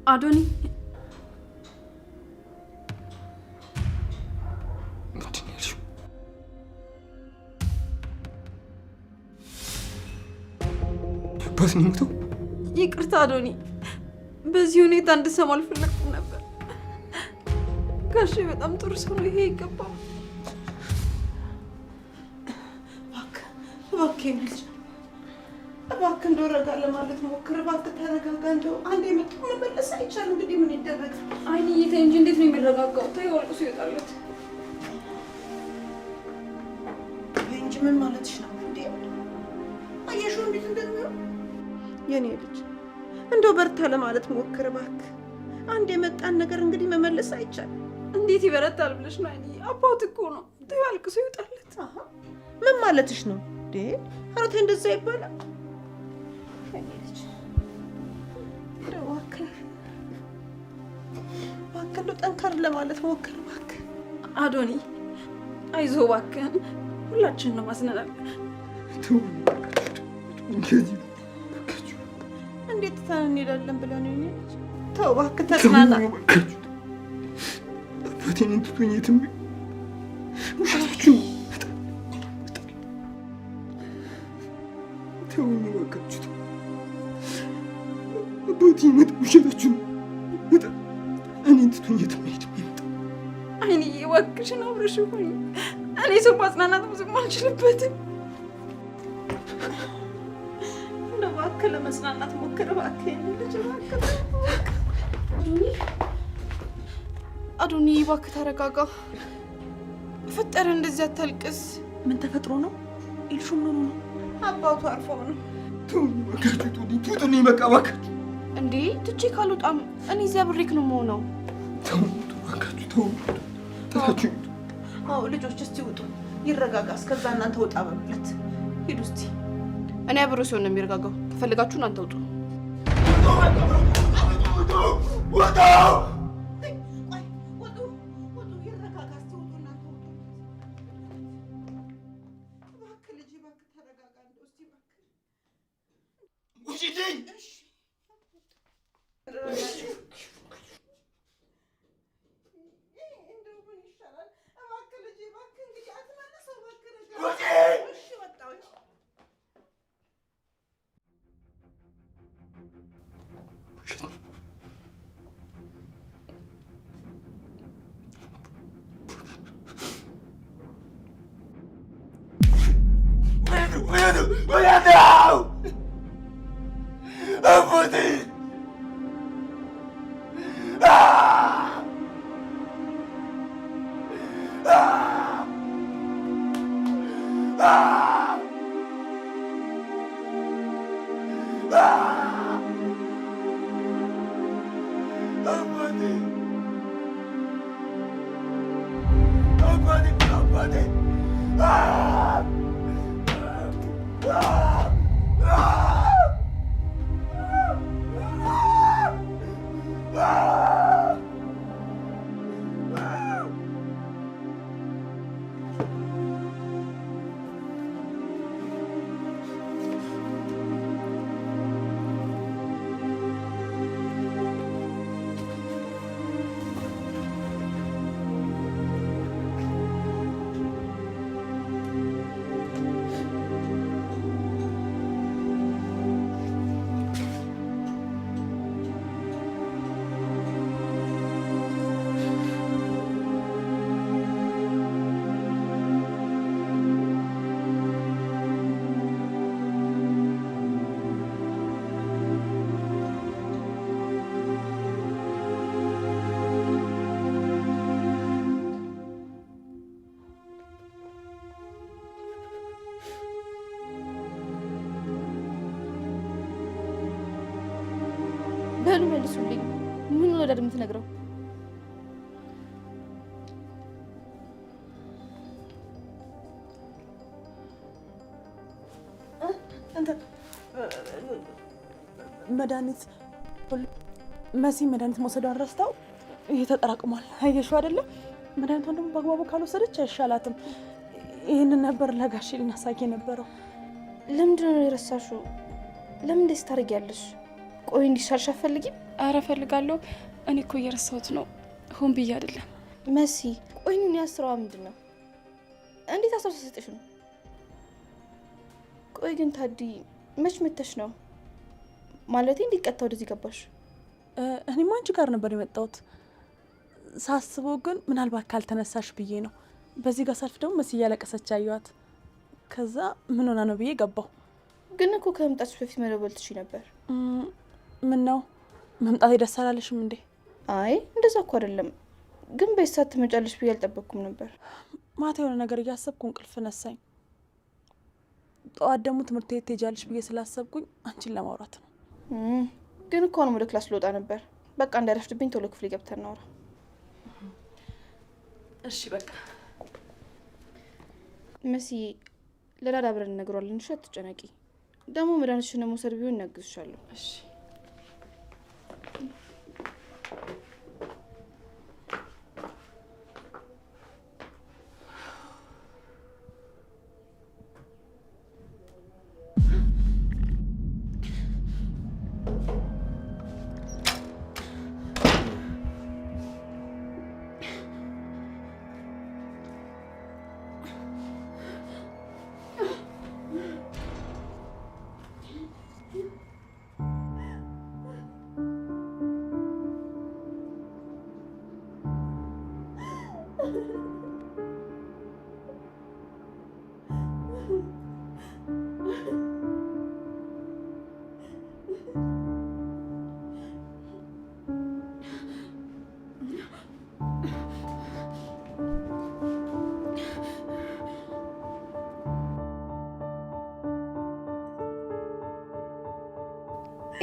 አዶኒ በስኒ ሙቶ ይቅርታ አዶኒ፣ በዚህ ሁኔታ እንድሰማ አልፈለኩም ነበር። ጋሼ በጣም ጥሩ ሰው ነው። ይሄ ይገባል። እባክህ ልጅ እባክህ እንደው ረጋ ለማለት ሞክር። እባክህ ተረጋጋ። እንደው አንዴ መጥቶ መመለስ አይቻልም። እንግዲህ ምን ይደረግ? አይንዬ ተይ እንጂ እንዴት ነው የሚረጋጋው? ተይ ወልቁስ ይወጣለት እንጂ ምን ማለትሽ ነው እንዴ? አየሽው እንዴት እንደሚሆን የኔ ልጅ። እንደው በርታ ለማለት ሞክር እባክህ። አንድ የመጣን ነገር እንግዲህ መመለስ አይቻልም። እንዴት ይበረታል ብለሽ ነው? አይንዬ አባቱ እኮ ነው። ተይ አልቅሶ ይወጣለት። ምን ማለትሽ ነው እንዴ? ኧረ ተይ እንደዛ ይባላል። የኔ ልጅ እንደው እባክህ እንደው ጠንከር ለማለት ሞክር እባክህ። አዶኒ አይዞህ እባክህ፣ ሁላችንን ነው ማስነናል። እንዴት ታን እንሄዳለን ብለህ ነው? የኔ ልጅ ተው እባክህ ተጽናና። አባቴን እንትቶኝ የትም ውሸታችሁ ተውኝ እባካችሁ። አባቴ መጣ ውሸታችሁ እኔ እንትቶኝ የትም ሄድም ይምጣ። አይንዬ እባክሽን አብረሽ ሁኚ። እኔ ሰው ማጽናናት ብዙም አልችልበትም። እንደው እባክህ ለመጽናናት ሞክር እባክህ የኔ ልጅ እባክህ። አዶኒ እባክህ ተረጋጋ። ፈጠረ እንደዚህ አታልቅስ። ምን ተፈጥሮ ነው? ኢልሹ ምን ነው? አባቱ አርፈው ነው። ተውኝ እባካችሁ፣ ትውጡልኝ በቃ እባካችሁ። እንዴ ትቼ ካልወጣም እኔ እዚያ ብሬክ ነው የምሆነው። ተው እባካችሁ፣ ተው ተታችሁ። አዎ ልጆች እስቲ ውጡ፣ ይረጋጋ። እስከዛ እናንተ ወጣ በሉለት። ሂዱ እስቲ። እኔ አብሮ ሲሆን ነው የሚረጋጋው። ከፈለጋችሁ እናንተ ውጡ። በሉ መልሱልኝ። ምን ነው ለዳድ የምትነግረው? መድኃኒት መሲ መድኃኒት መውሰዷን ረስታው ይሄ ተጠራቅሟል። አየሽው አይደለም? መድኃኒቷን ደግሞ በአግባቡ ካልወሰደች አይሻላትም። ይህንን ነበር ለጋሼ ልናሳይ የነበረው። ለምንድን ነው የረሳሽው? ለምን እንደዚህ ታደርጊያለሽ? ቆይ እንዲሻልሽ አትፈልጊም? አረ እፈልጋለሁ። እኔ እኮ እየረሳሁት ነው፣ ሆን ብዬ አይደለም። መሲ ቆይ ኑን ያስረዋ ምንድን ነው? እንዴት አስራ ተሰጥሽ ነው? ቆይ ግን ታዲ መች መተሽ ነው? ማለቴ እንዲቀጣ ወደዚህ ገባሽ? እኔማ አንቺ ጋር ነበር የመጣሁት። ሳስበው ግን ምናልባት ካልተነሳሽ ብዬ ነው። በዚህ ጋር ሳልፍ ደግሞ መሲ እያለቀሰች አየኋት። ከዛ ምን ሆና ነው ብዬ ገባሁ። ግን እኮ ከመምጣትሽ በፊት መደወል ትችይ ነበር። ምን ነው መምጣቴ ደስ አላለሽም እንዴ? አይ እንደዛ እኮ አይደለም፣ ግን በሰዓት ትመጫለሽ ብዬ አልጠበቅኩም ነበር። ማታ የሆነ ነገር እያሰብኩ እንቅልፍ ነሳኝ። ጠዋት ደግሞ ትምህርት ቤት ትሄጃለሽ ብዬ ስላሰብኩኝ አንቺን ለማውራት ነው። ግን እኮ አሁን ወደ ክላስ ልወጣ ነበር። በቃ እንዳይረፍድብኝ ቶሎ ክፍሌ ገብተን እናውራ። እሺ በቃ መሲ ለዳድ አብረን እነግሯለን። እሺ አትጨነቂ። ደግሞ መድኃኒትሽን መውሰድ ቢሆን እናግዝሻለሁ። እሺ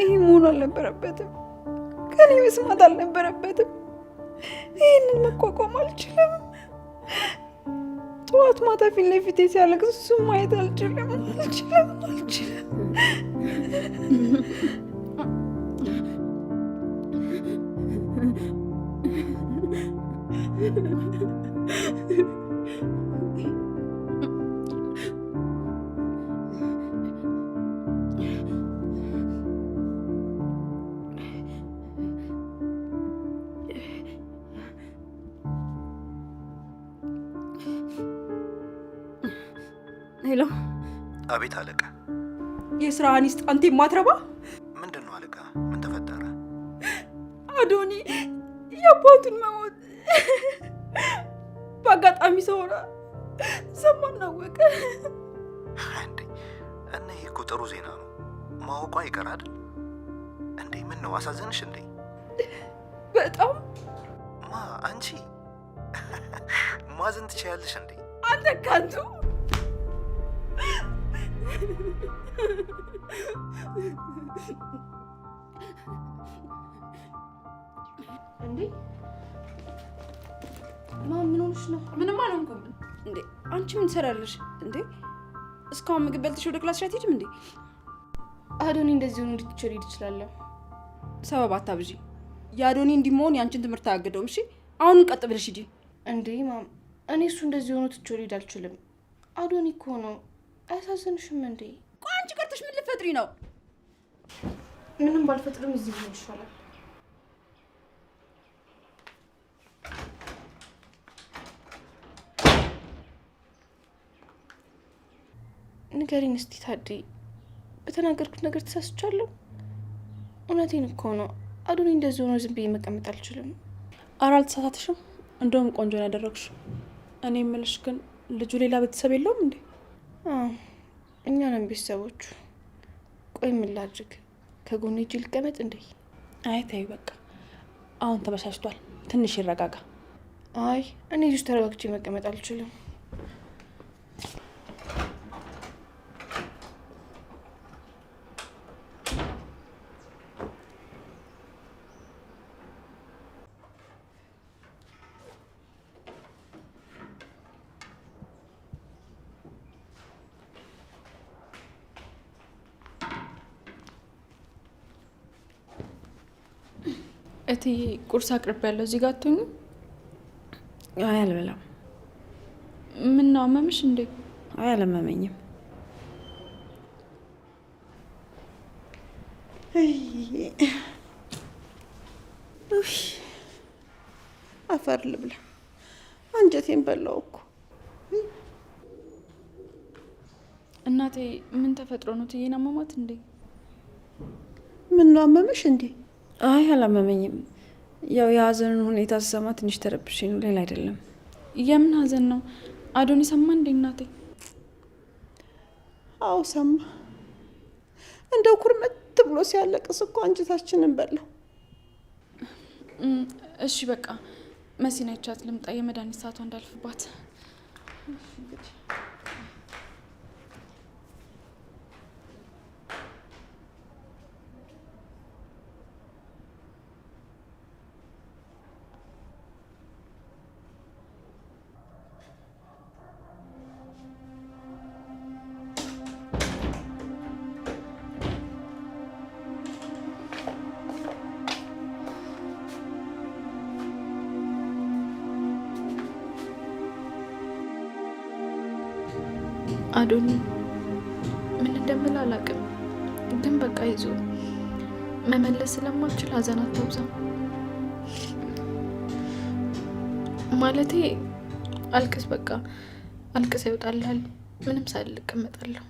ይህ መሆን አልነበረበትም። ከኔ መስማት አልነበረበትም። ይህንን መቋቋም አልችልም። ጠዋት ማታ ፊት ለፊቴ ሲያለቅስ እሱን ማየት አልችልም። ሄሎ። አቤት አለቃ። የስራ አኒስት አንተ የማትረባ ምንድን ነው አለቃ? ምን ተፈጠረ? አዶኒ የአባቱን መሞት በአጋጣሚ ሰውራ ሰማና አወቀ። እንዴ እና ይሄ እኮ ጥሩ ዜና ነው። ማወቋ ይቀራል እንዴ? ምን ነው አሳዘንሽ እንዴ? በጣም አንቺ ማዘን ትችያለሽ እንዴ? አንተ ካንቱ እንዴ ምን ሆነሽ ነው? ምንም አልሆንኩም። እንዴ አንቺ ምን ትሰራለሽ እንዴ? እስካሁን ምግብ በልተሽ ወደ ክላስ አትሄጂም እንዴ? አዶኒ እንደዚህ ሆኖ እንድትችል ይችላል። ሰበብ አታብዢ። የአዶኒ እንዲመሆን ያንቺን ትምህርት አያግደውም። እሺ አሁን ቀጥ ብለሽ ሂጂ። እንዴ ማም እኔ እሱ እንደዚህ ሆኖ ትችል አልችልም። አዶኒ እኮ ነው። አያሳዝንሽም እንዴ? ቆይ አንቺ ቀርተሽ ምን ልትፈጥሪ ነው? ምንም ባልፈጥርም እዚህ ሆነ ይሻላል። ንገሪኝ እስቲ ታዲ፣ በተናገርኩት ነገር ተሳስቻለሁ? እውነቴን እኮ ነው። አዶኒ እንደዚህ ሆኖ ዝም ብዬ መቀመጥ አልችልም። ኧረ አልተሳሳትሽም። እንደውም ቆንጆ ነው ያደረግሽው። እኔ የምልሽ ግን ልጁ ሌላ ቤተሰብ የለውም እንዴ? እኛ ነን ቤተሰቦቹ። ቆይ ምን ላድርግ? ከጎኔ እጅ ልቀመጥ እንዴ? አይ ተይ በቃ አሁን ተበሳጭቷል። ትንሽ ይረጋጋ። አይ እኔ እዚህ ተረጋግቼ መቀመጥ አልችልም። እትዬ ቁርስ አቅርብ ያለው እዚህ ጋር አትሆኚ? አይ አልበላም። ምን ነው አመመሽ እንዴ? አይ አላመመኝም። አፈር ልብላ፣ አንጀቴን በላው እኮ። እናቴ ምን ተፈጥሮ ነው? ትዬን አመማት እንዴ? ምን ነው አመመሽ እንዴ? አይ አላመመኝም። ያው የሀዘኑን ሁኔታ ስሰማ ትንሽ ተረብሼ ነው፣ ሌላ አይደለም። የምን ሀዘን ነው? አዶኒ ሰማ እንዴ እናቴ? አዎ ሰማ። እንደው ኩርመት ብሎ ሲያለቅስ እኮ አንጀታችንን በላው። እሺ በቃ መሲና ይቻት ልምጣ፣ የመድኃኒት ሰዓቷ እንዳልፍባት። አዶኒ ምን እንደምል አላውቅም፣ ግን በቃ ይዞ መመለስ ስለማልችል ሀዘን አታብዛ። ማለቴ አልቅስ፣ በቃ አልቅስ፣ ይወጣልሃል። ምንም ሳልል እቀመጣለሁ።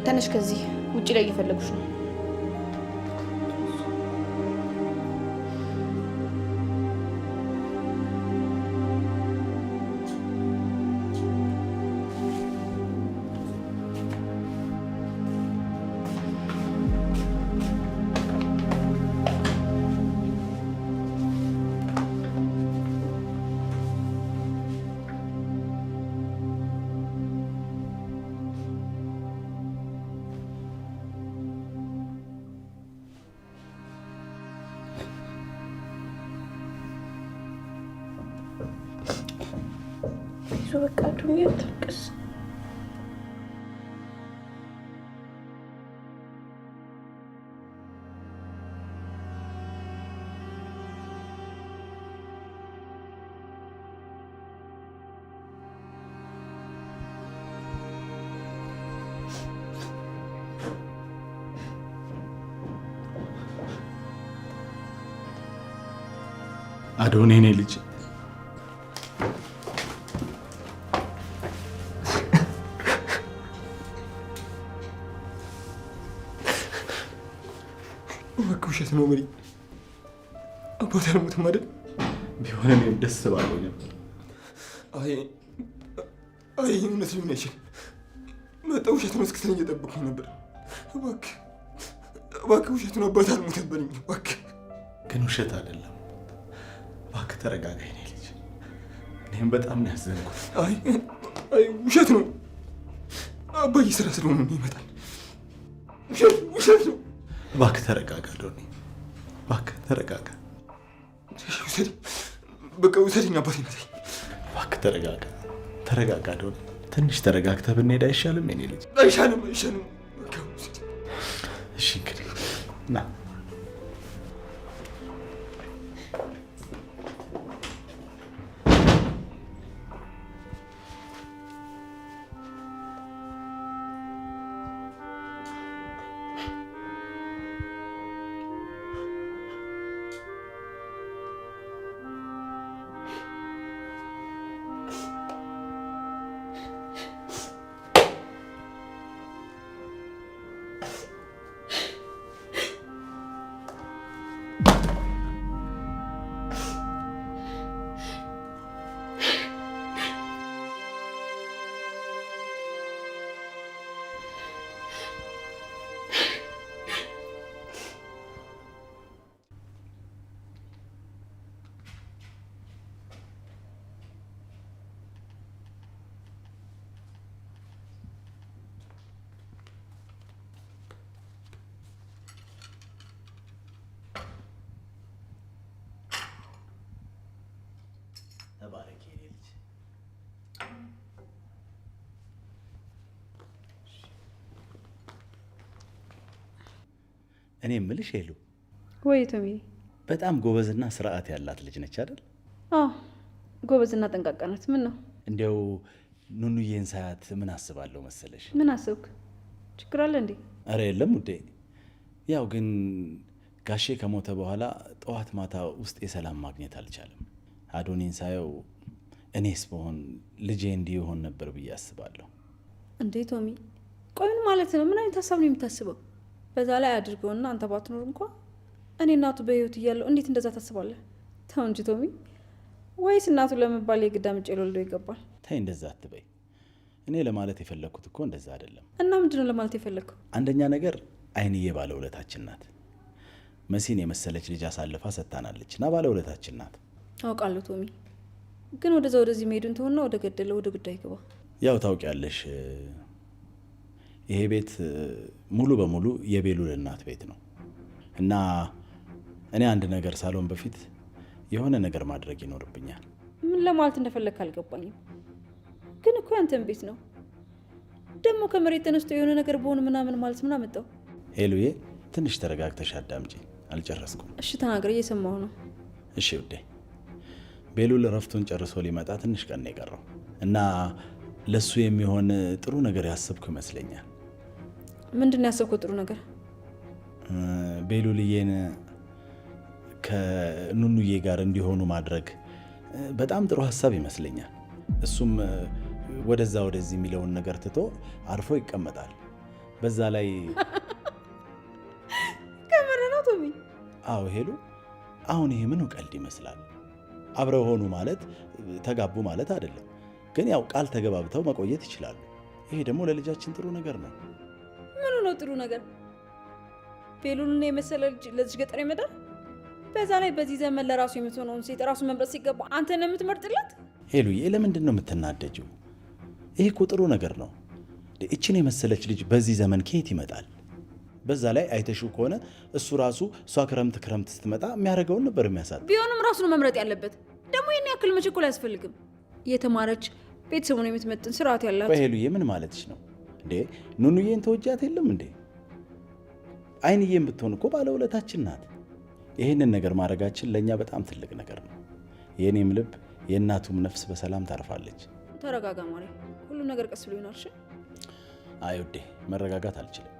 ተነሽ፣ ከዚህ ውጭ ላይ እየፈለጉሽ ነው። በቃ ዱንያ ታልቅስ። አዶኒ እኔ ልጅ ውሸት ነው። ምን አባቴ አልሞትም አይደል? ቢሆን እኔም ደስ ባለው ነበር። አይ እውነት ሊሆን አይችልም። መጣ ውሸት ነው እስክትለኝ እየጠበቅኩ ነበር። እባክህ ውሸት ነው። አባቴ አልሞተብኝም። እባክህ ግን ውሸት አይደለም። እባክህ ተረጋጋ የኔ ልጅ። እኔም በጣም ነው ያዘንኩት። አይ ውሸት ነው። አባዬ ስራ ስለሆነ ይመጣል። ውሸት ነው። እባክህ ተረጋጋ ዶኒ፣ እባክህ ተረጋጋ። በቃ ውሰድኝ አባቴ መታኝ። እባክህ ተረጋጋ ዶኒ፣ ትንሽ ተረጋግተህ ብንሄድ አይሻልም የኔ ልጅ? አይሻልም። እሺ እንግዲህ ና። እኔ የምልሽ ሄሉ ወይ ቶሚ፣ በጣም ጎበዝና ስርዓት ያላት ልጅ ነች አይደል? አዎ ጎበዝና ጠንቃቃ ናት። ምን ነው እንዲያው ኑኑዬን ሳያት ምን አስባለሁ መሰለሽ? ምን አስብክ? ችግር አለ እንዴ? አረ የለም ውዴ። ያው ግን ጋሼ ከሞተ በኋላ ጠዋት ማታ ውስጥ የሰላም ማግኘት አልቻለም። አዶኒን ሳየው እኔስ በሆን ልጄ እንዲህ ይሆን ነበር ብዬ አስባለሁ። እንዴ ቶሚ፣ ቆይ ምን ማለት ነው? ምን አይነት ሀሳብ ነው የምታስበው? በዛ ላይ አድርገውና አንተ ባትኖር እንኳ እኔ እናቱ በህይወት እያለሁ እንዴት እንደዛ ታስባለህ? ተው እንጂ ቶሚ። ወይስ እናቱ ለመባል የግድ አምጬ ልወልደው ይገባል? ተይ እንደዛ አትበይ። እኔ ለማለት የፈለግኩት እኮ እንደዛ አይደለም። እና ምንድነው ለማለት የፈለግከው? አንደኛ ነገር አይንዬ ባለውለታችን ናት። መሲን የመሰለች ልጅ አሳልፋ ሰጥታናለች እና ባለውለታችን ናት። አውቃለሁ ቶሚ፣ ግን ወደዛ ወደዚህ መሄዱን ተሆና ወደ ገደለው ወደ ጉዳይ ግባ። ያው ታውቂያለሽ ይሄ ቤት ሙሉ በሙሉ የቤሉል እናት ቤት ነው እና እኔ አንድ ነገር ሳልሆን በፊት የሆነ ነገር ማድረግ ይኖርብኛል። ምን ለማለት እንደፈለግክ አልገባኝም። ግን እኮ ያንተን ቤት ነው ደግሞ ከመሬት ተነስቶ የሆነ ነገር በሆነ ምናምን ማለት ምን አመጣው? ሄሉዬ ትንሽ ተረጋግተሽ አዳምጪ። አልጨረስኩም። እሺ ተናገር፣ እየሰማሁ ነው። እሺ ውዴ፣ ቤሉል ረፍቱን ጨርሶ ሊመጣ ትንሽ ቀን ነው የቀረው እና ለሱ የሚሆን ጥሩ ነገር ያሰብኩ ይመስለኛል። ምንድን ነው ያሰብኩት ጥሩ ነገር? ቤሉልዬን ከኑኑዬ ጋር እንዲሆኑ ማድረግ በጣም ጥሩ ሀሳብ ይመስለኛል። እሱም ወደዛ ወደዚህ የሚለውን ነገር ትቶ አርፎ ይቀመጣል። በዛ ላይ ከምር ነው ቶሚ? አዎ ሄሉ፣ አሁን ይሄ ምኑ ቀልድ ይመስላል? አብረው ሆኑ ማለት ተጋቡ ማለት አይደለም። ግን ያው ቃል ተገባብተው መቆየት ይችላሉ። ይሄ ደግሞ ለልጃችን ጥሩ ነገር ነው። ምኑ ነው ጥሩ ነገር? ቤሉልን የመሰለ ልጅ ለዚህ ገጠር ይመጣል? በዛ ላይ በዚህ ዘመን ለራሱ የምትሆነውን ሴት ራሱ መምረጥ ሲገባ አንተ ነው የምትመርጥለት? ሄሉዬ ለምንድን ነው የምትናደጂው? ይሄ እኮ ጥሩ ነገር ነው። እችን የመሰለች ልጅ በዚህ ዘመን ከየት ይመጣል? በዛ ላይ አይተሽው ከሆነ እሱ ራሱ እሷ ክረምት ስትመጣ የሚያደርገውን ነበር የሚያሳጥ። ቢሆንም ራሱ ነው መምረጥ ያለበት። ደግሞ ይህን ያክል መቸኮል አያስፈልግም። የተማረች ቤተሰቡን የምትመጥን ስርዓት ያላት። ሄሉዬ ምን ማለትሽ ነው እንዴ? ኑኑዬን ተወጃት የለም እንዴ? አይንዬን ብትሆን እኮ ባለውለታችን ናት። ይህንን ነገር ማድረጋችን ለእኛ በጣም ትልቅ ነገር ነው። የእኔም ልብ የእናቱም ነፍስ በሰላም ታርፋለች። ተረጋጋ ማሪ፣ ሁሉም ነገር ቀስ ብሎ ይሆናል። እሺ? አይ ውዴ፣ መረጋጋት አልችልም።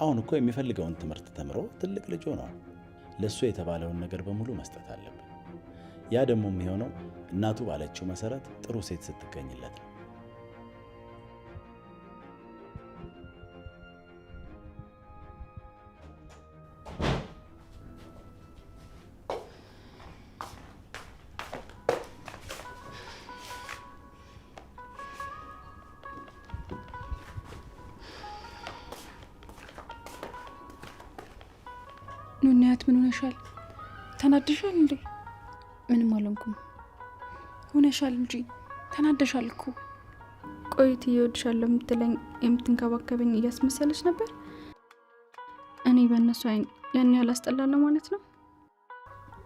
አሁን እኮ የሚፈልገውን ትምህርት ተምሮ ትልቅ ልጅ ሆኗል። ለእሱ የተባለውን ነገር በሙሉ መስጠት አለብን። ያ ደግሞ የሚሆነው እናቱ ባለችው መሰረት ጥሩ ሴት ስትገኝለት ነው። ኑናያት ምን ሆነሻል? ተናደሻል እንዴ? ምንም አልሆንኩም። ሆነሻል እንጂ ተናደሻል እኮ። ቆይት እየወድሻለሁ የምትለኝ የምትንከባከበኝ እያስመሰለች ነበር። እኔ በእነሱ አይን ያን ያህል አስጠላለሁ ማለት ነው?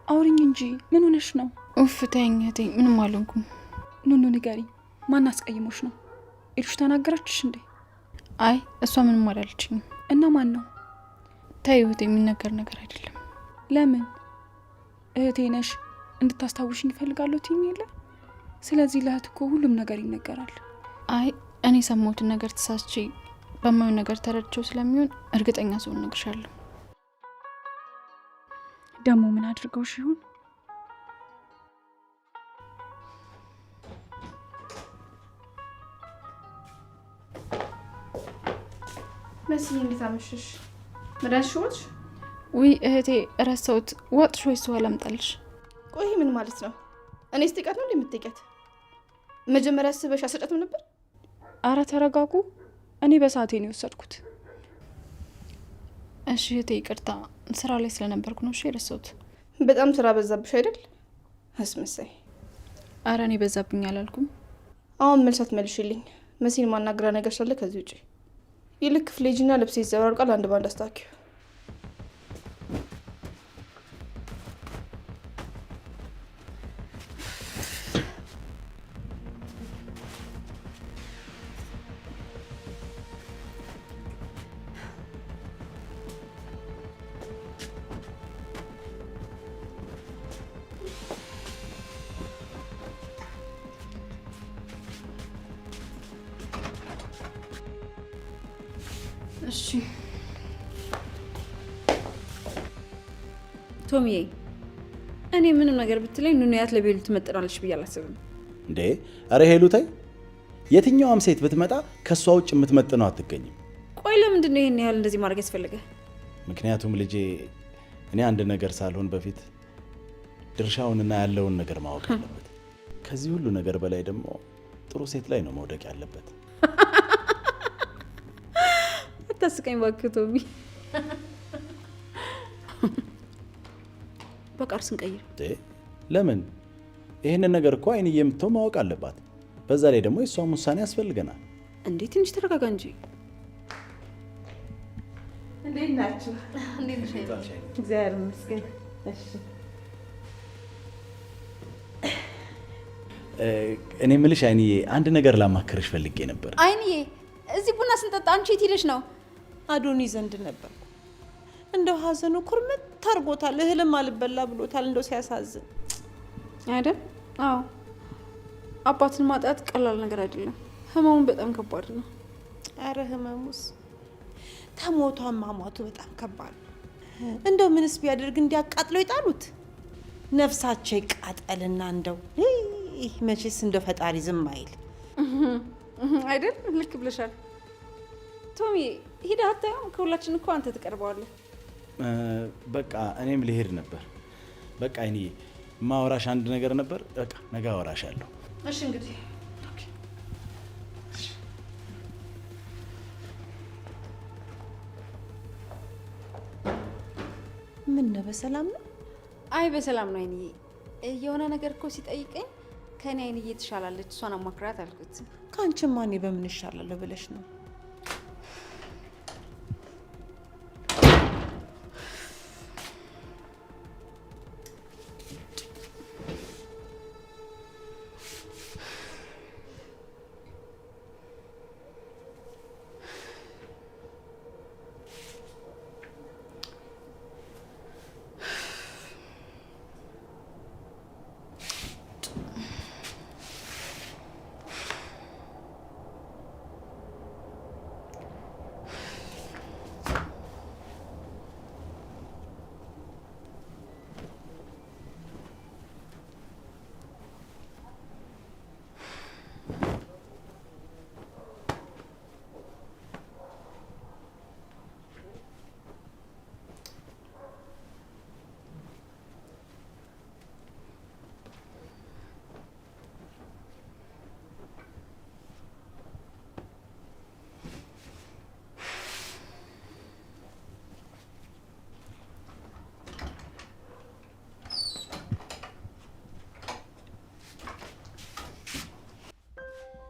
አውሪኝ እንጂ ምን ሆነሽ ነው? ኡፍ ተይኝ እህቴ፣ ምንም አልሆንኩም። ኑኑ ንገሪኝ፣ ማን አስቀይሞሽ ነው? ኤዱሽ ተናገረችሽ እንዴ? አይ እሷ ምንም አላለችኝም። እና ማን ነው? ተይ እህቴ፣ የሚነገር ነገር አይደለም። ለምን? እህቴ ነሽ እንድታስታውሽኝ እፈልጋለሁ ትይኝ የለ? ስለዚህ ለእህት እኮ ሁሉም ነገር ይነገራል። አይ እኔ ሰማሁትን ነገር ተሳስቼ በማየው ነገር ተረድቼው ስለሚሆን እርግጠኛ ሰው እነግርሻለሁ። ደግሞ ምን አድርገውሽ ይሆን? መስዬ እንዴት አመሸሽ? መዳንሽዎች? ውይ እህቴ ረሳሁት። ወጥሽ ወይስ ውሃ ላምጣልሽ? ቆይ ምን ማለት ነው? እኔ ስጥቃት ነው እንደምትጠይቂያት? መጀመሪያ አስበሽ አሰጫትም ነበር? አረ ተረጋጉ። እኔ በሰዓቴ ነው የወሰድኩት። እሺ እህቴ ይቅርታ፣ ስራ ላይ ስለነበርኩ ነው። እሺ የረሳሁት። በጣም ስራ በዛብሽ አይደል? አስመሳይ። አረ እኔ በዛብኝ አላልኩም። አሁን መልሳት መልሽልኝ። መሲን ማናገራ ነገር ስላለ ከዚህ ውጪ ይልክ ፍሌጅና ልብስ ይዘባርቃል። አንድ ባንድ አስታኪው። እሺ ቶሚዬ፣ እኔ ምንም ነገር ብትለኝ ኑንያት ለቤሉ ትመጥናለች ብዬ አላስብም። እንዴ አረ ሄሉ ተይ። የትኛውም ሴት ብትመጣ ከሷ ውጭ የምትመጥነው አትገኝም። ቆይ ለምንድን ነው ይሄን ያህል እንደዚህ ማድረግ ያስፈልገ? ምክንያቱም ልጄ እኔ አንድ ነገር ሳልሆን በፊት ድርሻውንና ያለውን ነገር ማወቅ አለበት። ከዚህ ሁሉ ነገር በላይ ደግሞ ጥሩ ሴት ላይ ነው መውደቅ ያለበት። አታስቀኝ እባክህ ቶሚ። በቃ እርስን ቀይር። ለምን? ይህንን ነገር እኮ አይንዬ የምትተው ማወቅ አለባት። በዛ ላይ ደግሞ የእሷም ውሳኔ ያስፈልገናል። እንዴ ትንሽ ተረጋጋ እንጂ። እንዴት ናችሁ? እግዚአብሔር ይመስገን። እሺ እኔ ምልሽ አይንዬ አንድ ነገር ላማክርሽ ፈልጌ ነበር። አይንዬ እዚህ ቡና ስንጠጣ አንቺ የት ሄደሽ ነው? አዶኒ ዘንድ ነበር። እንደው ሀዘኑ ኩርምት ታርጎታል። እህልም አልበላ ብሎታል። እንደው ሲያሳዝን አይደል? አዎ አባትን ማጣት ቀላል ነገር አይደለም። ህመሙን በጣም ከባድ ነው። አረ ህመሙስ ተሞቷ ማሟቱ በጣም ከባድ ነው። እንደው ምንስ ቢያደርግ እንዲያቃጥለው ይጣሉት። ነፍሳቸው ይቃጠልና እንደው መቼስ እንደው ፈጣሪ ዝም አይል አይደል? ልክ ብለሻል ቶሚ። ሂደህ አታየውም? ከሁላችን እኮ አንተ ትቀርበዋለህ። በቃ እኔም ልሄድ ነበር። በቃ እኔ ማወራሽ አንድ ነገር ነበር። በቃ ነገ አወራሻለሁ። እሺ እንግዲህ ምን ነው በሰላም ነው? አይ በሰላም ነው አይንዬ። የሆነ ነገር እኮ ሲጠይቀኝ ከኔ አይንዬ ትሻላለች፣ እሷን አማክራት አልኩት። ካንቺማ እኔ በምን እሻላለሁ ብለሽ ነው?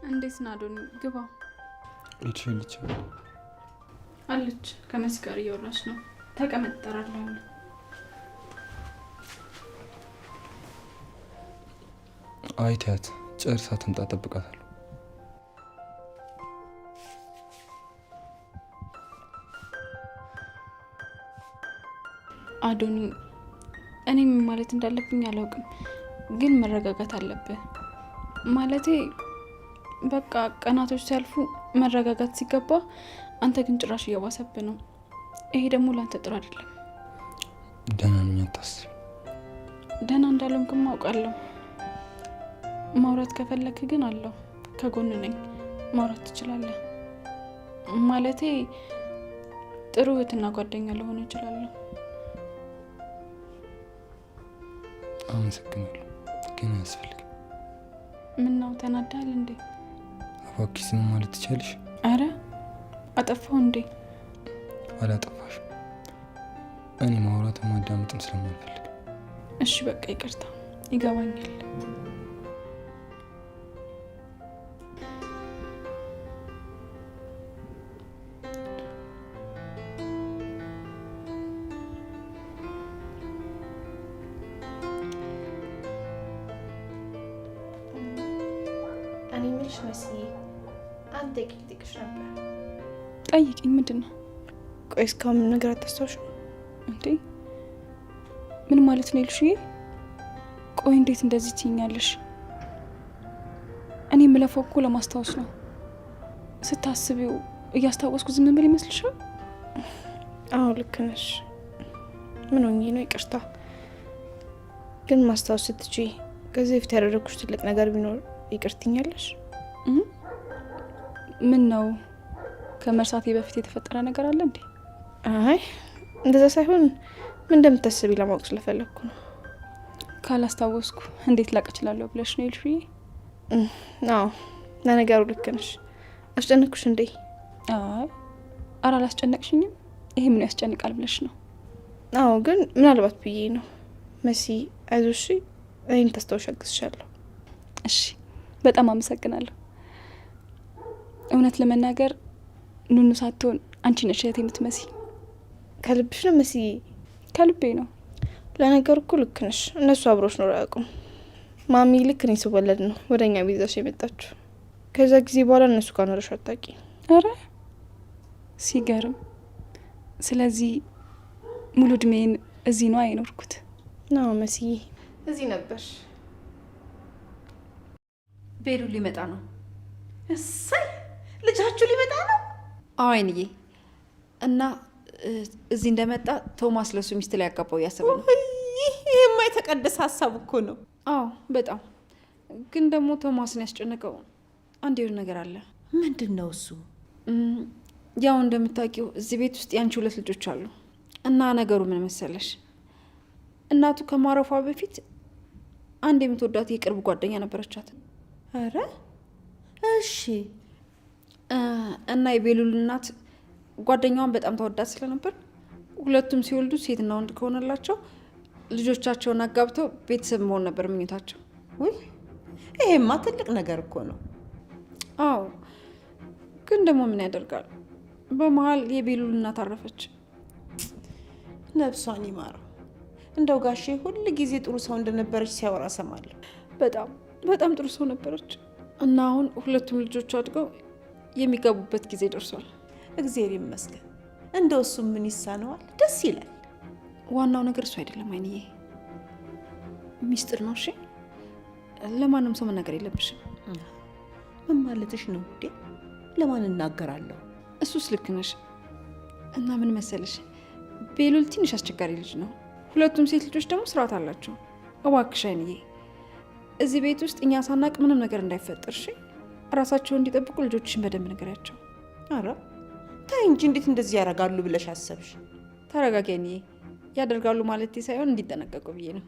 እንዴት ነው አዶኒ? ግባ። ልጅ አለች ከመሲ ጋር እያወራች ነው። ተቀመጥ፣ እጠራለሁ። አይታት ጨርሳ ትምጣ፣ እጠብቃታለሁ። አዶኒ እኔ ምን ማለት እንዳለብኝ አላውቅም፣ ግን መረጋጋት አለብህ። ማለቴ በቃ ቀናቶች ሲያልፉ መረጋጋት ሲገባ አንተ ግን ጭራሽ እየባሰብህ ነው። ይሄ ደግሞ ለአንተ ጥሩ አይደለም። ደህና ነኝ፣ አታስቢ። ደህና እንዳልሆንክም አውቃለሁ። ማውራት ከፈለክ ግን አለሁ፣ ከጎን ነኝ። ማውራት ትችላለህ። ማለቴ ጥሩ እህትና ጓደኛ ልሆን እችላለሁ። አመሰግናለሁ፣ ግን አያስፈልግም። ምነው ተናዳል እንዴ? እባክሽ ዝም ማለት ትቻለሽ? አረ አጠፋው እንዴ? አላጠፋሽ። እኔ ማውራት ማዳመጥም ስለማልፈልግ። እሺ በቃ ይቅርታ፣ ይገባኛል። እኔ ምልሽ መስዬ አንድ ጥቂት ነበር። ጠይቂኝ። ምንድን ነው? ቆይ እስካሁን ምን ነገር አታስታውሽም እንዴ? ምን ማለት ነው ይልሽዬ? ቆይ እንዴት እንደዚህ ትይኛለሽ? እኔ የምለፈው እኮ ለማስታወስ ነው። ስታስቢው እያስታወስኩ ዝም ብል ይመስልሻል? አዎ ልክ ነሽ። ምን ሆኜ ነው? ይቅርታ። ግን ማስታወስ ስትችይ ከዚህ በፊት ያደረግኩሽ ትልቅ ነገር ቢኖር ይቅርትኛለሽ? ምን ነው? ከመርሳቴ በፊት የተፈጠረ ነገር አለ እንዴ? አይ እንደዛ ሳይሆን ምን እንደምታስቢ ለማወቅ ስለፈለግኩ ነው። ካላስታወስኩ እንዴት ላቅ እችላለሁ ብለሽ ነው ይልሽዬ? አዎ ለነገሩ ልክ ነሽ። አስጨነቅኩሽ እንዴ? አይ ኧረ አላስጨነቅሽኝም። ይሄ ምን ያስጨንቃል ብለሽ ነው? አዎ ግን ምናልባት ብዬ ነው። መሲ አይዞሽ፣ እኔን ታስታውሽ አግዝሻለሁ። እሺ በጣም አመሰግናለሁ። እውነት ለመናገር ኑኑ ሳትሆን አንቺ ነሽ እህቴ የምትመሲ። ከልብሽ ነው መሲ? ከልቤ ነው። ለነገሩ እኮ ልክ ነሽ። እነሱ አብሮች ኖር አያውቁም። ማሚ ልክ እኔ ስወለድ ነው ወደ እኛ ቤት ይዛሽ የመጣችሁ። ከዛ ጊዜ በኋላ እነሱ ጋር ኖረሽ አታውቂ። ኧረ ሲገርም። ስለዚህ ሙሉ እድሜን እዚህ ነው አይኖርኩት? ናው መሲ እዚህ ነበር። ቤሉል ሊመጣ ነው። እሰይ ልጃችሁ ሊመጣ ነው? አዎ አይንዬ። እና እዚህ እንደመጣ ቶማስ ለሱ ሚስት ላይ ያጋባው እያሰበ ነው። ይሄማ የተቀደሰ ሀሳብ እኮ ነው። አዎ በጣም ግን ደግሞ ቶማስን ያስጨነቀው አንድ የሆነ ነገር አለ። ምንድን ነው እሱ? ያው እንደምታውቂው እዚህ ቤት ውስጥ ያንቺ 2 ልጆች አሉ። እና ነገሩ ምን መሰለሽ፣ እናቱ ከማረፏ በፊት አንድ የምትወዳት የቅርብ ጓደኛ ነበረቻት። አረ እሺ። እና የቤሉል እናት ጓደኛዋን በጣም ተወዳት ስለነበር ሁለቱም ሲወልዱ ሴትና ወንድ ከሆነላቸው ልጆቻቸውን አጋብተው ቤተሰብ መሆን ነበር ምኞታቸው። ውይ ይሄማ ትልቅ ነገር እኮ ነው። አዎ ግን ደግሞ ምን ያደርጋል፣ በመሀል የቤሉል እናት አረፈች። ነፍሷን ይማረው። እንደው ጋሼ ሁል ጊዜ ጥሩ ሰው እንደነበረች ሲያወራ ሰማለሁ። በጣም በጣም ጥሩ ሰው ነበረች። እና አሁን ሁለቱም ልጆች አድገው የሚጋቡበት ጊዜ ደርሷል። እግዚአብሔር ይመስገን። እንደው እሱ ምን ይሳነዋል? ደስ ይላል። ዋናው ነገር እሱ አይደለም አይንዬ፣ ሚስጥር ነው። እሺ ለማንም ሰው መናገር የለብሽም። ምን ማለትሽ ነው እንዴ? ለማን እናገራለሁ? እሱስ ልክ ነሽ። እና ምን መሰለሽ፣ ቤሉል ትንሽ አስቸጋሪ ልጅ ነው። ሁለቱም ሴት ልጆች ደግሞ ስርዓት አላቸው። እባክሽ አይንዬ፣ እዚህ ቤት ውስጥ እኛ ሳናቅ ምንም ነገር እንዳይፈጠር እሺ። ራሳቸውን እንዲጠብቁ ልጆችሽን በደንብ ንገሪያቸው። አረ ታይ እንጂ እንዴት እንደዚህ ያደርጋሉ ብለሽ አሰብሽ? ተረጋጊ አይንዬ። ያደርጋሉ ማለት ሳይሆን እንዲጠነቀቁ ብዬ ነው።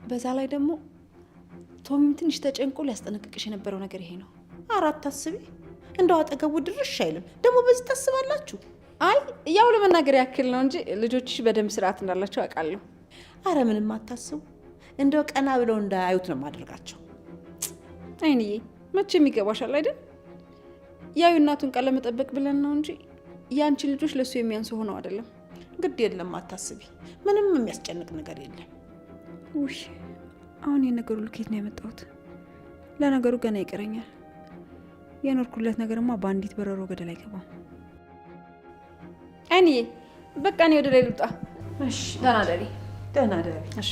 በዛ ላይ ደግሞ ቶሚም ትንሽ ተጨንቆ ሊያስጠነቅቅሽ የነበረው ነገር ይሄ ነው። አራት ታስቢ፣ እንደው አጠገቡ ድርሽ አይልም። ደግሞ በዚህ ታስባላችሁ? አይ ያው ለመናገር ያክል ነው እንጂ ልጆችሽ በደንብ ስርዓት እንዳላቸው አውቃለሁ። አረ ምንም አታስቡ። እንደው ቀና ብለው እንዳያዩት ነው ማድረጋቸው። አይንዬ መቼም ይገባሻል አይደል? ያዩ እናቱን ቃል ለመጠበቅ ብለን ነው እንጂ ያንቺ ልጆች ለሱ የሚያንሱ ሆነው አይደለም። ግድ የለም አታስቢ። ምንም የሚያስጨንቅ ነገር የለም። ውይ አሁን የነገሩ ልኬት ነው ያመጣሁት። ለነገሩ ገና ይቀረኛል። የኖርኩለት ነገርማ በአንዲት በረሮ ገደል አይገባም። አይንዬ በቃ እኔ ወደ ላይ ልውጣ። እሺ ደህና ደሪ። ደህና ደሪ። እሺ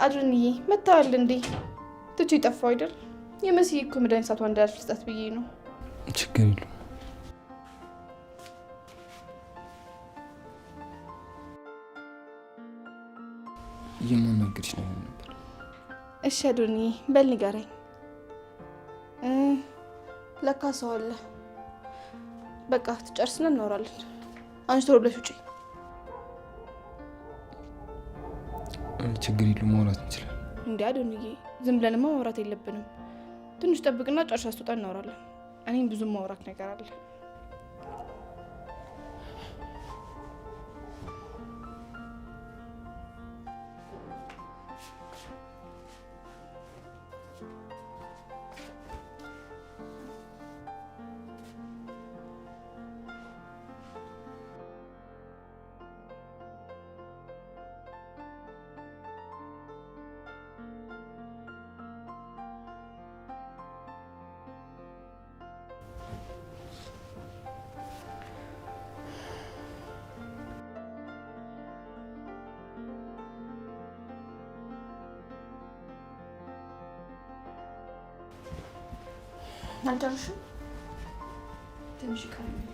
አድርንዬ መታወል እንዴ? ትቹ ይጠፋው አይደል? የመሲ እኮ መድኃኒት ሳቷ እንዳያልፍ ልስጣት ብዬ ነው። ችግር የለውም። የማናገርሽ ነገር ነበር። እሺ አድርንዬ በል ንገረኝ። ለካ ሰው አለ። በቃ ትጨርስና እናወራለን። አንቺ ቶሎ ብለሽ ውጪ። ችግር የለውም፣ ማውራት እንችላለን። እንዴ አዶንዬ ዝም ብለንማ ማውራት የለብንም። ትንሽ ጠብቅና ጨርሳ ስትወጣ እናወራለን። እኔም ብዙ ማውራት ነገር አለ። አልጨረስሽም? ትንሽ ይቀረኛል።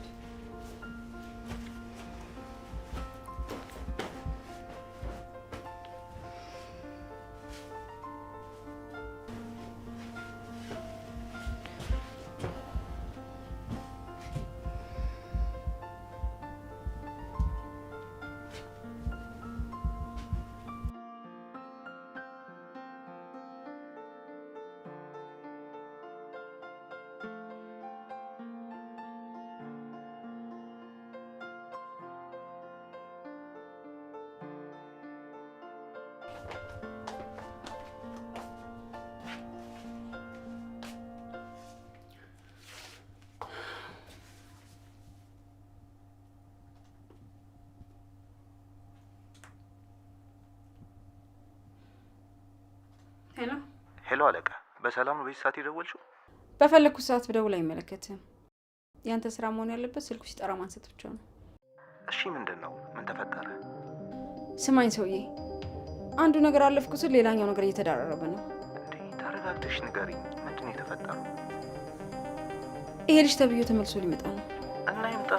ሄሎ ሄሎ አለቃ፣ በሰላም ነው በዚህ ሰዓት የደወልሽው? በፈለግኩት ሰዓት ብደውል አይመለከትም። ያንተ ስራ መሆን ያለበት ስልኩ ሲጠራ ማንሳት ብቻ ነው። እሺ ምንድን ነው? ምን ተፈጠረ? ስማኝ ሰውዬ፣ አንዱ ነገር አለፍኩ ስል ሌላኛው ነገር እየተዳረረበ ነው። እንዴ ተረጋግተሽ ንገሪኝ፣ ምንድን ነው የተፈጠረው? ይሄ ልጅ ተብዮ ተመልሶ ሊመጣ ነው። እና ይምጣ፣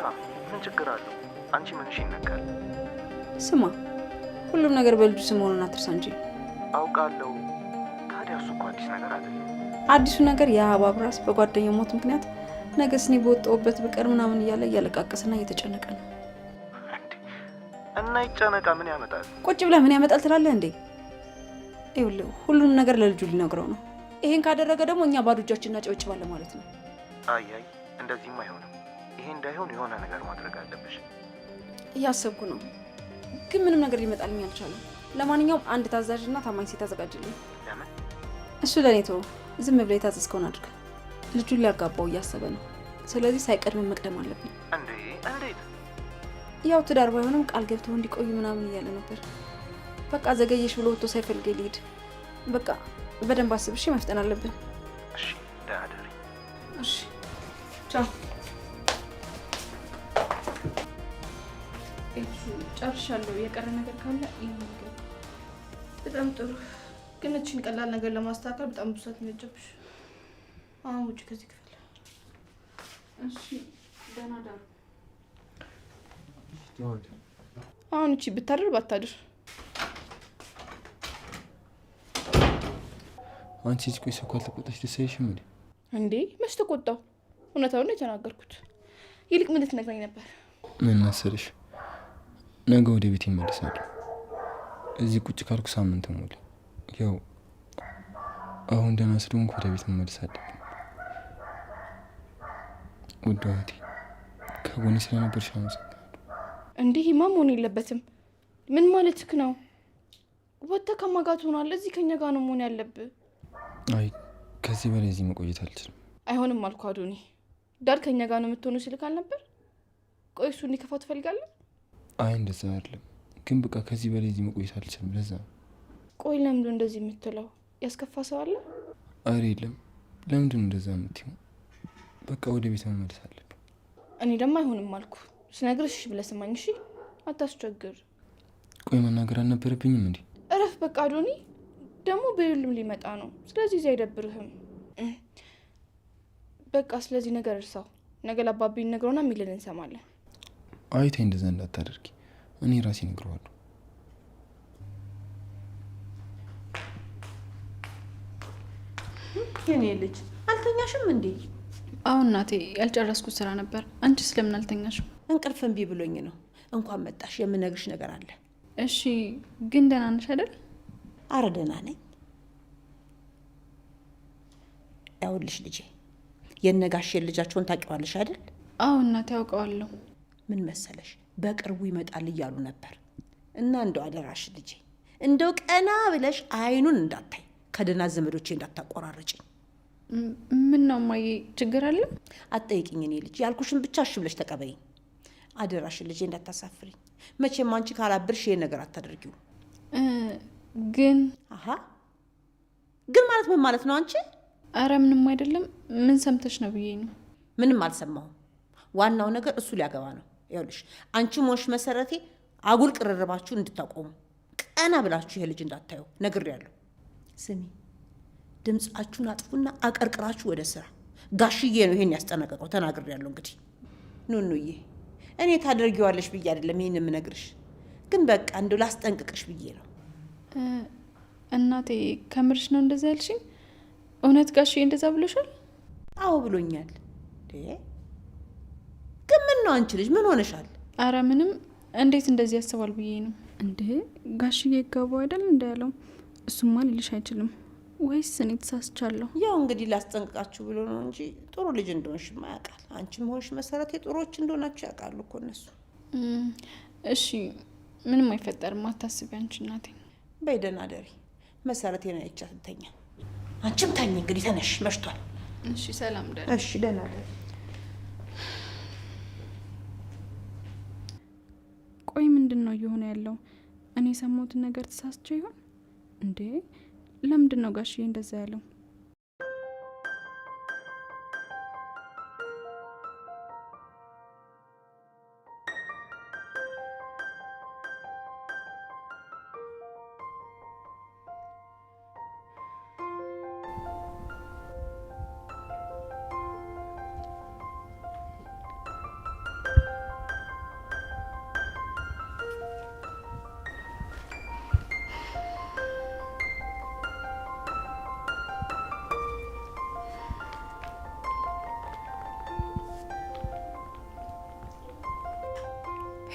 ምን ችግር አለው? አንቺ ምንሽ ይነካል? ስማ፣ ሁሉም ነገር በልጁ ስም መሆኑን አትርሳ እንጂ። አውቃለሁ። ታዲያ እሱ እኮ አዲስ ነገር አይደለም። አዲሱ ነገር የአበባ ራስ በጓደኛው ሞት ምክንያት ነገስ እኔ በወጣሁበት ብቀር ምናምን እያለ እያለቃቀሰና እየተጨነቀ ነው። እና ይጨነቃ፣ ምን ያመጣል? ቁጭ ብለህ ምን ያመጣል ትላለህ እንዴ? ይኸውልህ ሁሉንም ነገር ለልጁ ሊነግረው ነው። ይሄን ካደረገ ደግሞ እኛ ባዶ እጃችንን እናጨበጭባለን ማለት ነው። አይ እንደዚህም አይሆንም። ይሄ እንዳይሆን የሆነ ነገር ማድረግ አለብሽ። እያሰብኩ ነው፣ ግን ምንም ነገር ሊመጣልኝ አልቻለም። ለማንኛውም አንድ ታዛዥና ታማኝ ሴት አዘጋጅልኝ። ለምን? እሱ ለእኔ ተወው። ዝም ብለህ የታዘዝከውን አድርግ። ልጁን ሊያጋባው እያሰበ ነው። ስለዚህ ሳይቀድም መቅደም አለብኝ። እንዴ እንዴት? ያው ትዳር ባይሆንም ቃል ገብተው እንዲቆዩ ምናምን እያለ ነበር። በቃ ዘገየሽ ብሎ ወጥቶ ሳይፈልገኝ ልሂድ። በቃ በደንብ አስብ እሺ። መፍጠን አለብን። እሺ ደህና ደሪ። እሺ ቻው። ጨርሻለሁ። የቀረ ነገር ካለ ይሄ በጣም ጥሩ። ግን እችን ቀላል ነገር ለማስተካከል በጣም ብዙ ሰዓት የሚወጀብሽ። አሁን ውጭ ከዚህ ክፍል። እሺ ደህና ደሩ። አሁን እቺ ብታድር ባታድር አንቺ እዚህ ቆይ ሰው ካልተቆጣሽ ደስ አይልሽም እንዴ? እንዴ መች ተቆጣው? እውነታውን ነው የተናገርኩት። ይልቅ ምን ልትነግረኝ ነበር? ምን መሰለሽ፣ ነገ ወደ ቤት ይመለሳሉ። እዚህ ቁጭ ካልኩ ሳምንት ሙሉ። ያው አሁን ደህና ስለሆንኩ ወደ ቤት መመለስ አለብኝ። ውድ እህቴ ከጎኔ ስለነበርሽ አመሰግናለሁ። እንዲህማ መሆን የለበትም። ምን ማለትክ ነው? ወጥተህ ከማጋት ሆኗል። እዚህ ከኛ ጋር ነው መሆን ያለብህ። አይ ከዚህ በላይ እዚህ መቆየት አልችልም። አይሆንም አልኩ አዶኒ። ዳር ከኛ ጋር ነው የምትሆኑ ሲልክ አልነበር? ቆይ እሱ እንዲከፋው ትፈልጋለህ? አይ እንደዛ አይደለም፣ ግን በቃ ከዚህ በላይ እዚህ መቆየት አልችልም። ለዛ ቆይ ለምንድን እንደዚህ የምትለው? ያስከፋ ሰው አለ? አረ የለም። ለምንድን እንደዛ የምትይው? በቃ ወደ ቤት መመለስ አለብኝ። እኔ ደግሞ አይሆንም አልኩ። ስነግርሽ እሺ ብለህ ስማኝ እሺ። አታስቸግር። ቆይ መናገር አልነበረብኝም እንዴ? እረፍ በቃ አዶኒ። ደግሞ በሁሉም ሊመጣ ነው። ስለዚህ እዚህ አይደብርህም? በቃ ስለዚህ ነገር እርሳው። ነገ ለአባቢ ነግረውና የሚልን እንሰማለን። አይቴ እንደዛ እንዳታደርጊ። እኔ ራሴ እነግረዋለሁ። የኔ ልጅ አልተኛሽም እንዴ? አሁን እናቴ ያልጨረስኩት ስራ ነበር። አንቺ ስለምን አልተኛሽም? እንቅልፍ እምቢ ብሎኝ ነው። እንኳን መጣሽ። የምነግርሽ ነገር አለ። እሺ ግን ደህና ነሽ አይደል? አረ ደህና ነኝ። ያውልሽ ልጄ፣ የነጋሽን ልጃቸውን ታውቂዋለሽ አይደል? አዎ እናቴ ያውቀዋለሁ። ምን መሰለሽ በቅርቡ ይመጣል እያሉ ነበር እና እንደው አደራሽ ልጄ፣ እንደው ቀና ብለሽ አይኑን እንዳታይ፣ ከደህና ዘመዶቼ እንዳታቆራረጭ። ምን ነው ማዬ፣ ችግር አለ? አትጠይቂኝ እኔ ልጅ፣ ያልኩሽን ብቻ እሺ ብለሽ ተቀበይኝ። አደራሽ ልጄ እንዳታሳፍሪኝ። መቼም አንቺ ካላብርሽ ይሄን ነገር አታደርጊው። ግን አሃ ግን ማለት ምን ማለት ነው አንቺ? አረ ምንም አይደለም። ምን ሰምተሽ ነው ብዬ ነው። ምንም አልሰማሁም። ዋናው ነገር እሱ ሊያገባ ነው። ይኸውልሽ አንቺ ሞሽ መሰረቴ አጉል ቅርርባችሁን እንድታቆሙ፣ ቀና ብላችሁ ይሄ ልጅ እንዳታዩ ነግሬያለሁ። ስሚ፣ ድምጻችሁን አጥፉና አቀርቅራችሁ ወደ ስራ። ጋሽዬ ነው ይሄን ያስጠነቀቀው። ተናግሬያለሁ። እንግዲህ ኑኑዬ እኔ ታደርጊዋለሽ ብዬ አይደለም ይሄን የምነግርሽ፣ ግን በቃ እንደው ላስጠንቅቅሽ ብዬ ነው። እናቴ ከምርሽ ነው እንደዛ ያልሽኝ? እውነት ጋሽዬ እንደዛ ብሎሻል? አዎ ብሎኛል። ግን ምን ነው አንቺ ልጅ ምን ሆነሻል? አረ ምንም። እንዴት እንደዚህ ያስባል ብዬ ነው። እንዴ ጋሽዬ ይገባው አይደል እንዳያለው? እሱማ ሊልሽ አይችልም። ወይስ እኔ ተሳስቻለሁ? ያው እንግዲህ ላስጠንቅቃችሁ ብሎ ነው እንጂ ጥሩ ልጅ እንደሆንሽማ ያውቃል። አንቺም ሆንሽ መሰረቴ ጥሩዎች እንደሆናችሁ ያውቃሉ እኮ እነሱ። እሺ ምንም አይፈጠርም፣ አታስቢ አንቺ እናቴ። በይ ደህና ደሪ። መሰረቴን አይቻት እንተኛ። አንቺም ተኝ እንግዲህ ተነሽ፣ መሽቷል። እሺ ሰላም ደሪ። እሺ ደህና ደሪ። ቆይ ምንድን ነው እየሆነ ያለው? እኔ የሰማሁትን ነገር ተሳስቼ ይሆን እንዴ? ለምንድን ነው ጋሽዬ እንደዛ ያለው?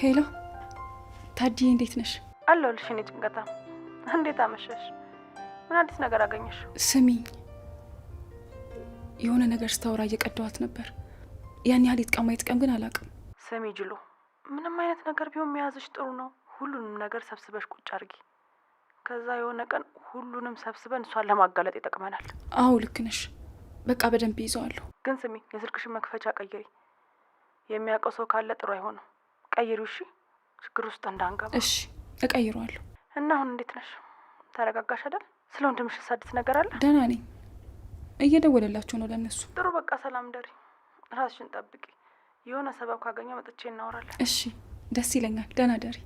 ሄሎ ታዲዬ፣ እንዴት ነሽ? አለሁልሽ እኔ ጭንቀታ። እንዴት አመሸሽ? ምን አዲስ ነገር አገኘሽ? ስሚኝ፣ የሆነ ነገር ስታወራ እየቀዳዋት ነበር። ያን ያህል ይጥቀማ ይጥቀም ግን አላውቅም። ስሚ ጅሎ፣ ምንም አይነት ነገር ቢሆን መያዝሽ ጥሩ ነው። ሁሉንም ነገር ሰብስበሽ ቁጭ አድርጊ። ከዛ የሆነ ቀን ሁሉንም ሰብስበን እሷን ለማጋለጥ ይጠቅመናል። አዎ ልክ ነሽ። በቃ በደንብ ይዘዋለሁ። ግን ስሚ፣ የስልክሽን መክፈቻ ቀይሪ። የሚያውቀው ሰው ካለ ጥሩ አይሆንም። ቀይሪው እሺ፣ ችግር ውስጥ እንዳንገባ። እሺ እቀይረዋለሁ። እና አሁን እንዴት ነሽ? ተረጋጋሽ አይደል? ስለ ወንድምሽ አዲስ ነገር አለ? ደህና ነኝ። እየደወለላቸው ነው ለእነሱ። ጥሩ፣ በቃ ሰላም ደሪ። ራስሽን ጠብቂ። የሆነ ሰበብ ካገኘ መጥቼ እናወራለን። እሺ ደስ ይለኛል። ደህና ደሪ።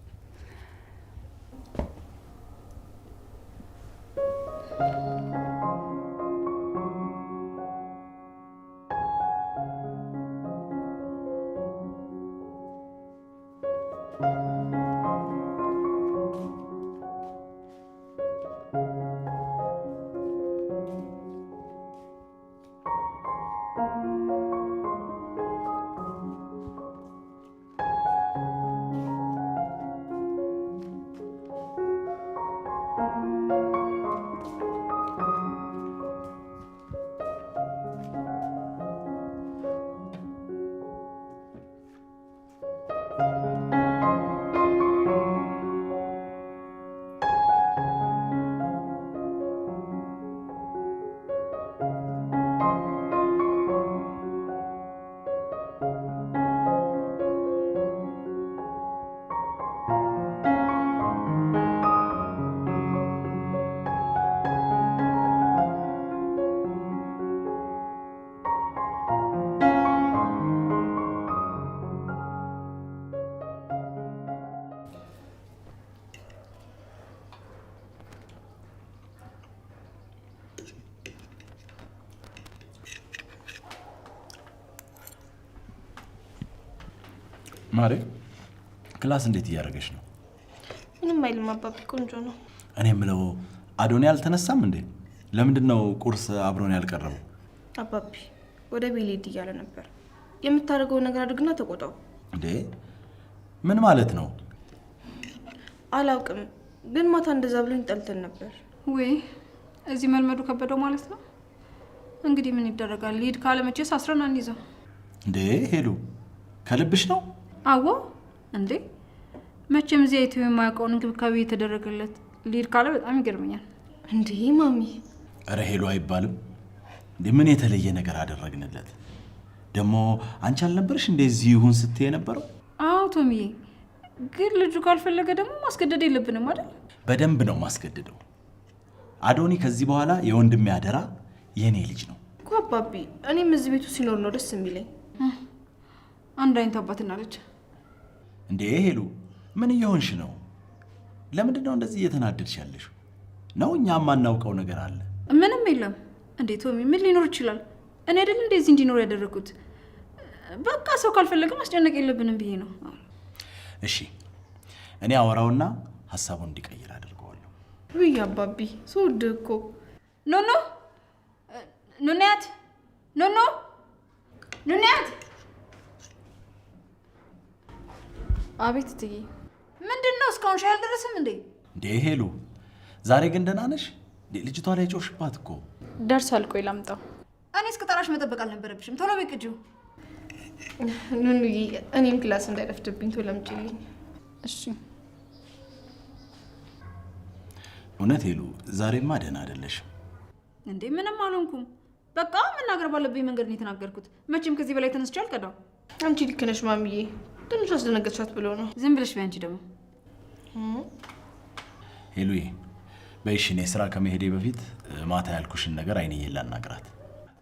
ማሬ ክላስ እንዴት እያደረገች ነው? ምንም አይልም አባቢ፣ ቆንጆ ነው። እኔ የምለው አዶኒ አልተነሳም እንዴ? ለምንድን ነው ቁርስ አብሮን ያልቀረበው? አባቢ ወደ ቤሌድ እያለ ነበር። የምታደርገው ነገር አድርግና ተቆጣው። እንዴ ምን ማለት ነው? አላውቅም፣ ግን ማታ እንደዛ ብሎኝ ጠልተን ነበር። ወይ እዚህ መልመዱ ከበደው ማለት ነው። እንግዲህ ምን ይደረጋል? ሊድ ካለ መቼስ አስረን አንይዘው። እንዴ ሄሉ ከልብሽ ነው? አዎ እንዴ መቼም እዚህ አይቶ የማያውቀውን እንክብካቤ የተደረገለት ሊድ ካለ በጣም ይገርመኛል። እንዴ ማሚ፣ እረ ሄሉ አይባልም እንዴ። ምን የተለየ ነገር አደረግንለት? ደግሞ አንቺ አልነበርሽ እንደዚህ ይሁን ስትይ የነበረው? አዎ ቶሚዬ፣ ግን ልጁ ካልፈለገ ደግሞ ማስገደድ የለብንም አይደል? በደንብ ነው ማስገደደው። አዶኒ ከዚህ በኋላ የወንድሜ አደራ የኔ ልጅ ነው እኮ አባቢ። እኔም እዚህ ቤቱ ሲኖር ነው ደስ የሚለኝ። አንድ አይነት አባትና ልጅ። እንዴ ሄሉ ምን እየሆንሽ ነው? ለምንድን ነው እንደዚህ እየተናደድሽ ያለሽ? ነው እኛ የማናውቀው ነገር አለ? ምንም የለም። እንዴ ቶሚ፣ ምን ሊኖር ይችላል? እኔ አይደል እንደዚህ እንዲኖር ያደረኩት። በቃ ሰው ካልፈለገ ማስጨነቅ የለብንም ብዬ ነው። እሺ እኔ አወራውና ሀሳቡን እንዲቀይር አድርገዋለሁ። ውይ አባቢ ስወድ እኮ ኖኖ ኑናያት ኖኖ ኑናያት። አቤት እትዬ። ምንድን ነው እስካሁን ሻይ አልደረስም እንዴ? እንዴ ሄሉ ዛሬ ግን ደህና ነሽ? ልጅቷ ላይ ጮሽባት እኮ። ደርሷል። ቆይ ላምጣው። እኔ እስከ ጠራሽ መጠበቅ አልነበረብሽም። ቶሎ በይ ቅጂው። ኑኑዬ እኔም ክላስ እንዳይረፍድብኝ ቶሎ አምጪልኝ። እሺ። እውነት ሄሉ ዛሬማ ደህና አይደለሽም። እንዴ ምንም አልሆንኩም። በቃ መናገር ባለብኝ መንገድ ነው የተናገርኩት። መቼም ከዚህ በላይ ተነስቼ አልቀዳም። አንቺ ልክ ነሽ ማሚዬ። ትንሽ አስደነገጥሻት ብሎ ነው። ዝም ብለሽ በይ። አንቺ ደግሞ ሄሉዬ በይሽ፣ እኔ ስራ ከመሄዴ በፊት ማታ ያልኩሽን ነገር አይንዬ ላናግራት።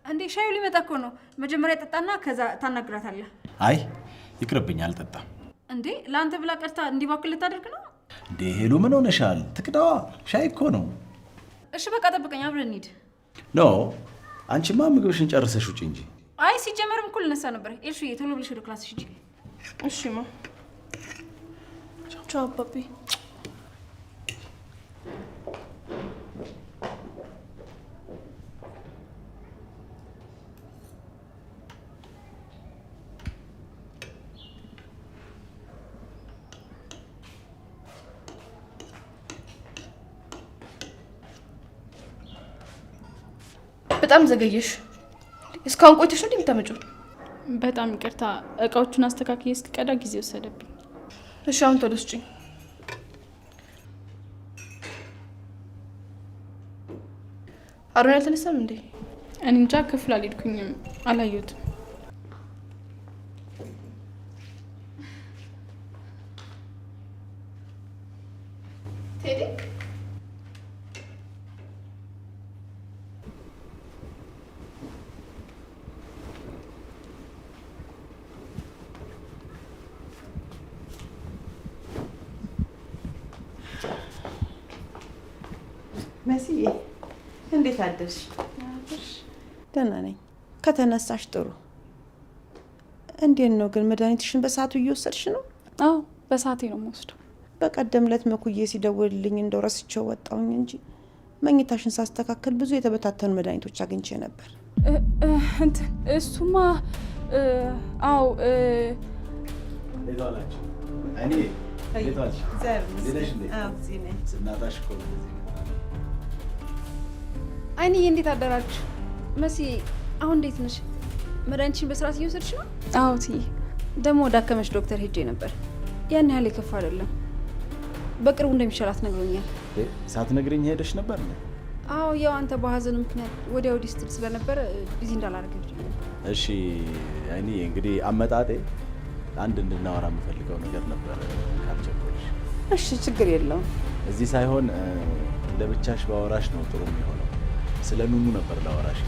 እንዴ ሻዩ ሊመጣ እኮ ነው። መጀመሪያ ጠጣና ከዛ ታናግራታለህ። አይ ይቅርብኝ፣ አልጠጣም። እንዴ ለአንተ ብላ ቀርታ እንዲባክል ልታደርግ ነው እንዴ? ሄሉ ምን ሆነሻል? ትቅዳዋ፣ ሻይ እኮ ነው። እሺ በቃ ጠብቀኝ፣ አብረን እንሂድ። ኖ አንቺማ ምግብሽን ጨርሰሽ ውጪ እንጂ። አይ ሲጀመርም እኮ ልነሳ ነበር። ኤልሹዬ ቶሎ ብለሽ ወደ ክላስሽ ሂጂ። እሺ ማ ቻው አባቢ። በጣም ዘገየሽ። እስካሁን ቆይተሽ ነው እንደምታመጪው? በጣም ይቅርታ፣ እቃዎቹን አስተካክዬ እስክቀዳ ጊዜ ወሰደብኝ። እሺ አሁን ቶሎ ስጪኝ። አሮን አልተነሳም እንዴ? እኔ እንጃ፣ ክፍል አልሄድኩኝም፣ አላየሁትም። ቴዲ መስዬ እንዴት አደርሽ? ደህና ነኝ። ከተነሳሽ ጥሩ። እንዴት ነው ግን መድኃኒትሽን በሰዓቱ እየወሰድሽ ነው? አዎ በሰዓቴ ነው የምወስደው። በቀደም ዕለት መኩዬ ሲደውልልኝ እንደው ረስቼው ወጣሁኝ እንጂ መኝታሽን ሳስተካከል ብዙ የተበታተኑ መድኃኒቶች አግኝቼ ነበር። እሱማ አዎ። አይንዬ እንዴት አደራችሁ? መሲ አሁን እንዴት ነሽ? መድኃኒትሽን በስርዓት እየወሰድሽ ነው? አዎ እትዬ። ደግሞ ወደ አከመሽ ዶክተር ሄጄ ነበር። ያን ያህል የከፋ አይደለም። በቅርቡ እንደሚሻላት ነግሮኛል። ሳትነግሪኝ ሄደሽ ነበር? አዎ ያው አንተ በሀዘኑ ምክንያት ወዲያ ወዲህ ስትል ስለነበረ ቢዚ እንዳላደርግ ብቻ። እሺ አይኔ እንግዲህ አመጣጤ አንድ እንድናወራ የምፈልገው ነገር ነበር ካልቸኮልሽ። እሺ ችግር የለውም። እዚህ ሳይሆን ለብቻሽ ባወራሽ ነው ጥሩ የሚሆነው። ስለ ኑኑ ነበር ላወራሽ